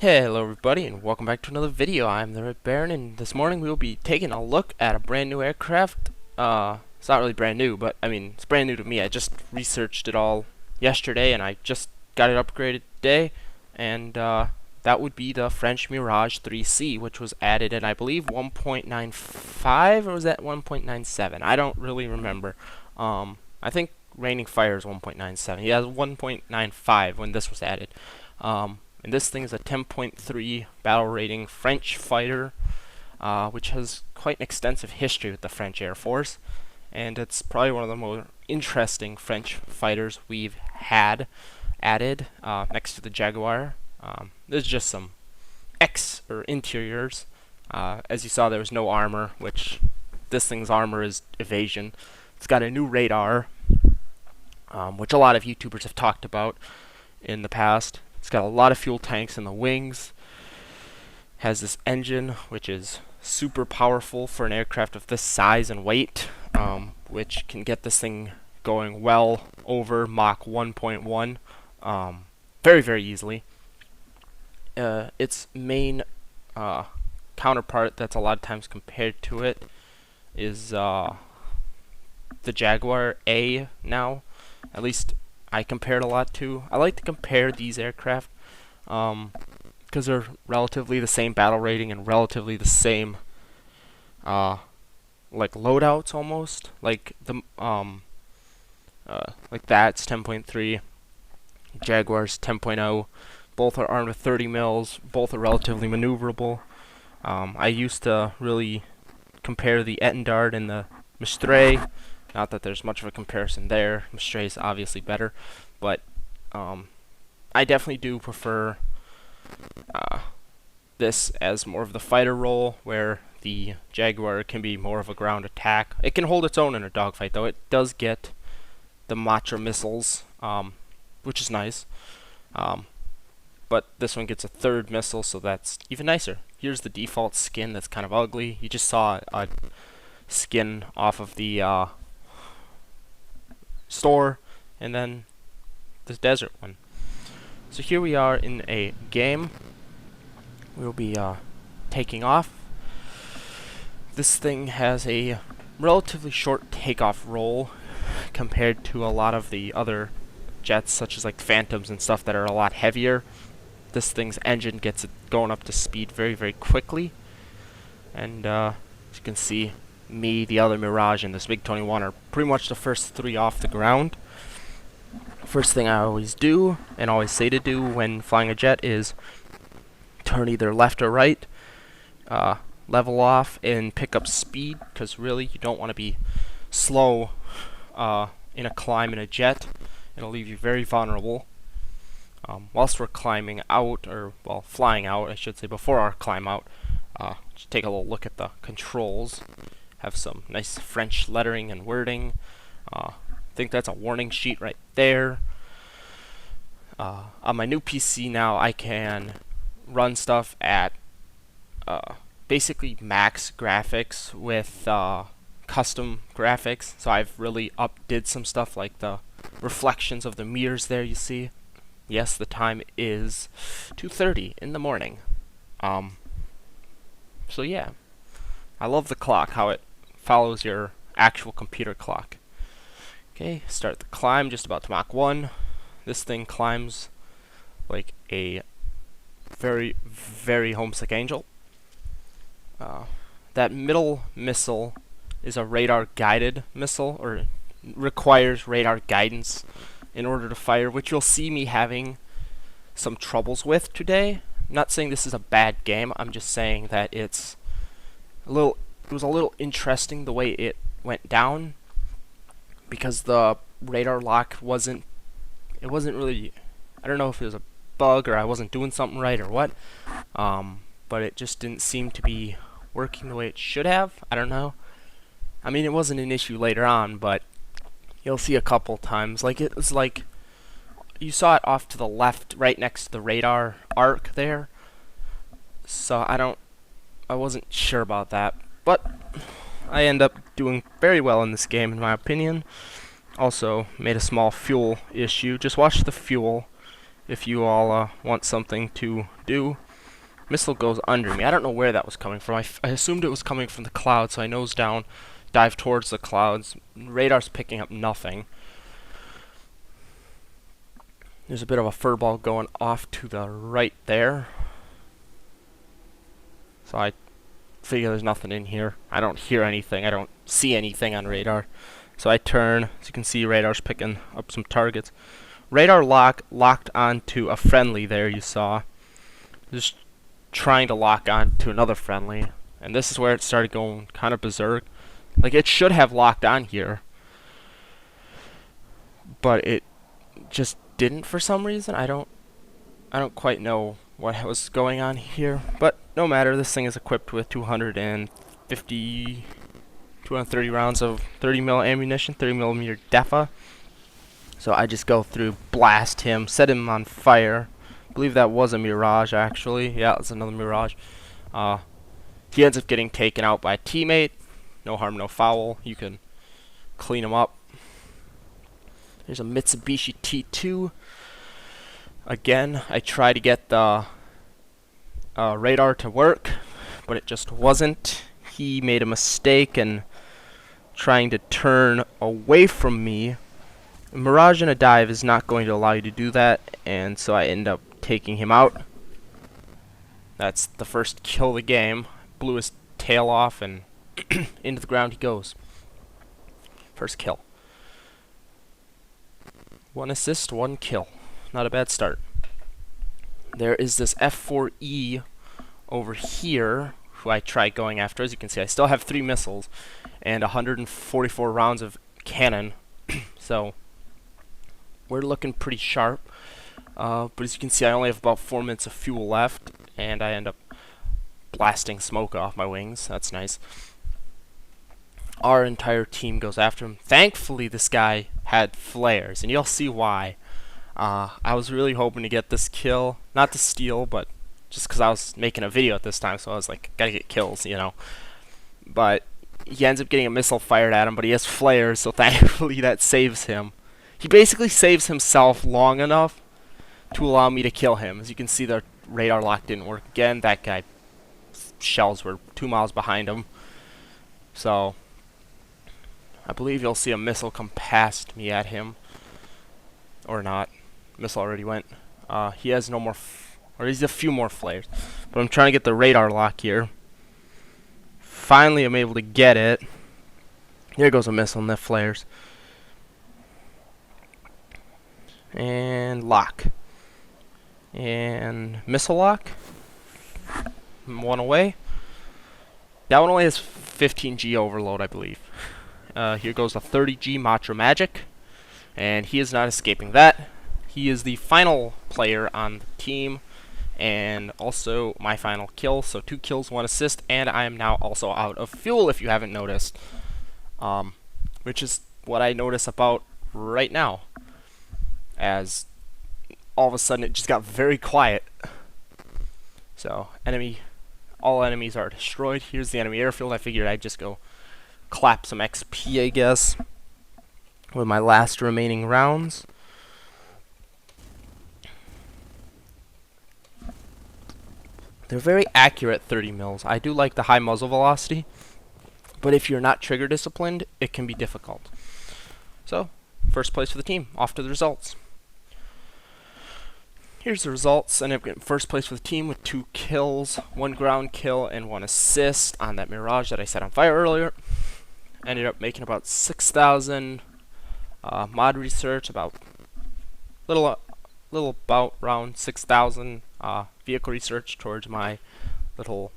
Hello everybody and welcome back to another video. I'm the Red Baron, and this morning we will be taking a look at a brand new aircraft. It's not really brand new, but I mean it's brand new to me. I just researched it all yesterday and I just got it upgraded today, and that would be the French Mirage 3C, which was added in I believe 1.95, or was that 1.97? I don't really remember. I think Raining Fire is 1.97. Yeah, it was 1.95 when this was added. And this thing is a 10.3 battle rating French fighter, which has quite an extensive history with the French Air Force, and it's probably one of the more interesting French fighters we've had added next to the Jaguar. There's just some interiors. As you saw, there was no armor, which this thing's armor is evasion. It's got a new radar, which a lot of YouTubers have talked about in the past. It's got a lot of fuel tanks in the wings. Has this engine, which is super powerful for an aircraft of this size and weight, which can get this thing going well over Mach 1.1 very, very easily. Its main counterpart that's a lot of times compared to it is the Jaguar A now. At least I compared a lot to. I like to compare these aircraft because they're relatively the same battle rating and relatively the same like loadouts almost. Like the like that's 10.3, Jaguar's 10.0. Both are armed with 30 mils. Both are relatively maneuverable. I used to really compare the Etendard and the Mistral. Not that there's much of a comparison there. Mistral is obviously better, but I definitely do prefer this as more of the fighter role, where the Jaguar can be more of a ground attack. It can hold its own in a dogfight, though. It does get the Matra missiles, which is nice. But this one gets a third missile, so that's even nicer. Here's the default skin that's kind of ugly. You just saw a skin off of the store, and then the desert one. So here we are in a game. We'll be taking off. This thing has a relatively short takeoff roll compared to a lot of the other jets, such as like Phantoms and stuff that are a lot heavier. This thing's engine gets it going up to speed very, very quickly. And as you can see, me, the other Mirage, and this MiG-21 are pretty much the first three off the ground. First thing I always do, and always say to do when flying a jet, is turn either left or right, level off, and pick up speed, because really you don't want to be slow in a climb in a jet. It'll leave you very vulnerable. Whilst we're climbing out, or well, flying out, I should say, before our climb out, just take a little look at the controls. Have some nice French lettering and wording. I think that's a warning sheet right there. On my new PC now, I can run stuff at basically max graphics with custom graphics. So I've really did some stuff like the reflections of the mirrors there, you see. Yes, the time is 2:30 in the morning. So yeah, I love the clock, how it follows your actual computer clock. Okay, start the climb, just about to Mach 1. This thing climbs like a very, very homesick angel. That middle missile is a radar guided missile, or requires radar guidance in order to fire, which you'll see me having some troubles with today. I'm not saying this is a bad game, I'm just saying that it was a little interesting the way it went down, because the radar lock wasn't really, I don't know if it was a bug or I wasn't doing something right or what, but it just didn't seem to be working the way it should have. I don't know. I mean, it wasn't an issue later on, but you'll see a couple times, like it was like you saw it off to the left, right next to the radar arc there. So I wasn't sure about that, but I end up doing very well in this game, in my opinion. Also made a small fuel issue. Just watch the fuel if you all want something to do. missile goes under me. I don't know where that was coming from. I assumed it was coming from the clouds, so I nose down, dive towards the clouds. Radar's picking up nothing. There's a bit of a furball going off to the right there. So I figure there's nothing in here. I don't hear anything. I don't see anything on radar. So I turn. As you can see, radar's picking up some targets. Radar locked onto a friendly there, you saw. Just trying to lock on to another friendly. And this is where it started going kind of berserk. Like, it should have locked on here. But it just didn't for some reason. I don't quite know what was going on here. But no matter, this thing is equipped with 230 rounds of 30 mil ammunition, 30 millimeter DEFA. So I just go through, blast him, set him on fire. I believe that was a Mirage, actually. Yeah, it's another Mirage. He ends up getting taken out by a teammate. No harm, no foul. You can clean him up. There's a Mitsubishi T2. Again, I try to get the radar to work, but it just wasn't. He made a mistake in trying to turn away from me. A Mirage in a dive is not going to allow you to do that, and so I end up taking him out. That's the first kill of the game. Blew his tail off, and into the ground he goes. First kill. 1 assist, 1 kill. Not a bad start. There is this F4E over here, who I tried going after. As you can see, I still have 3 missiles and 144 rounds of cannon. So we're looking pretty sharp. But as you can see, I only have about 4 minutes of fuel left, and I end up blasting smoke off my wings. That's nice. Our entire team goes after him. Thankfully, this guy had flares, and you'll see why. I was really hoping to get this kill. Not to steal, but just because I was making a video at this time, so I was like, gotta get kills, you know. But he ends up getting a missile fired at him, but he has flares, so thankfully that saves him. He basically saves himself long enough to allow me to kill him. As you can see, the radar lock didn't work again. That guy, shells were 2 miles behind him. So I believe you'll see a missile come past me at him. Or not. Missile already went. He has no more, or he's a few more flares. But I'm trying to get the radar lock here. Finally, I'm able to get it. There goes a missile and the flares. And lock. And missile lock. 1 away. That one only has 15G overload, I believe. Here goes a 30G Matra Magic. And he is not escaping that. He is the final player on the team. And also my final kill. So 2 kills, 1 assist. And I am now also out of fuel, if you haven't noticed. Which is what I notice about right now. As all of a sudden it just got very quiet. So all enemies are destroyed. Here's the enemy airfield. I figured I'd just go clap some XP, I guess, with my last remaining rounds. They're very accurate 30 mils. I do like the high muzzle velocity, but if you're not trigger disciplined, it can be difficult. So, first place for the team. Off to the results. Here's the results. I ended up getting first place for the team with 2 kills, 1 ground kill, and 1 assist on that Mirage that I set on fire earlier. Ended up making about 6,000 mod research, about little about around 6,000 vehicle research towards my little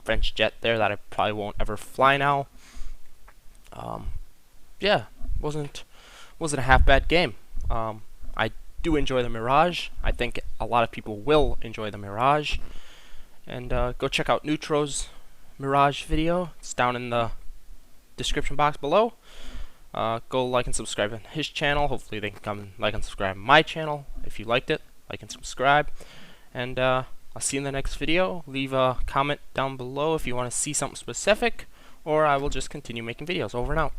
French jet there that I probably won't ever fly now. Yeah, wasn't a half bad game. I do enjoy the Mirage. I think a lot of people will enjoy the Mirage. And go check out Neutro's Mirage video. It's down in the description box below. Go like and subscribe on his channel. Hopefully they can come and like and subscribe on my channel. If you liked it, like and subscribe. And I'll see you in the next video. Leave a comment down below if you want to see something specific, or I will just continue making videos. Over and out.